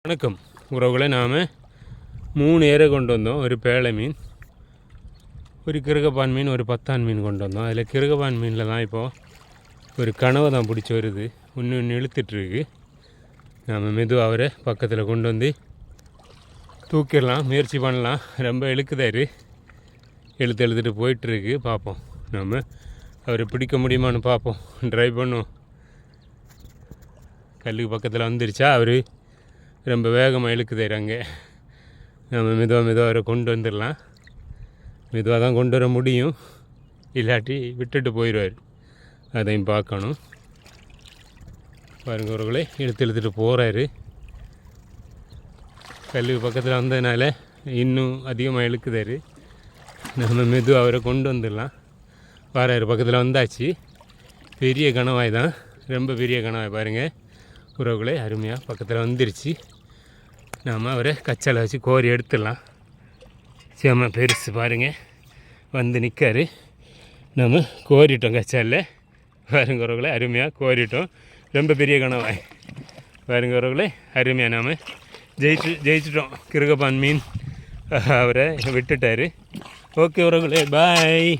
வணக்கம் உறவுகளை, நாம் 3 ஏரை கொண்டு வந்தோம். ஒரு பேழை மீன், ஒரு கிருகப்பான் மீன், ஒரு பத்தான் மீன் கொண்டு வந்தோம். அதில் கிருகப்பான் மீனில் தான் இப்போது ஒரு கனவை தான் பிடிச்சி வருது. ஒன்று இழுத்துட்ருக்கு. நாம் மெதுவாக அவரை பக்கத்தில் கொண்டு வந்து தூக்கிடலாம், முயற்சி பண்ணலாம். ரொம்ப இழுக்குதாரு, இழுத்துட்டு போயிட்டுருக்கு. பார்ப்போம், நாம் அவரை பிடிக்க முடியுமான்னு பார்ப்போம், ட்ரை பண்ணுவோம். கல்லுக்கு பக்கத்தில் வந்துருச்சா, அவர் ரொம்ப வேகமாக இழுக்குதாரு. அங்கே நம்ம மெதுவாக அவரை கொண்டு வந்துடலாம். மெதுவாக தான் கொண்டு வர முடியும், இல்லாட்டி விட்டுட்டு போயிடுவார். அதையும் பார்க்கணும். பாருங்க உறவுகளே, இழுத்துட்டு போகிறாரு. கல்லுக்கு பக்கத்தில் வந்ததுனால இன்னும் அதிகமாக இழுக்குதாரு. நம்ம மெதுவாக அவரை கொண்டு வந்துடலாம். வராரு, பக்கத்தில் வந்தாச்சு. பெரிய கணவாய் தான், ரொம்ப பெரிய கணவாய். பாருங்கள் உறவுகளே, அருமையாக பக்கத்தில் வந்துருச்சு. நாம் அவரை கச்சால வச்சு கோரி எடுத்துடலாம். செம்ம பெருசு பாருங்கள், வந்து நிற்காரு. நம்ம கோரிட்டோம் கச்சாலில். பாருங்க உறவுகளே, அருமையாக கோரிட்டோம். ரொம்ப பெரிய கணவாய். பாருங்க உறவுகளே, அருமையாக நாம் ஜெயிச்சிட்டோம். கிருகப்பான் மீன் அவரை விட்டுட்டார். ஓகே உறவுகளே, பாய்.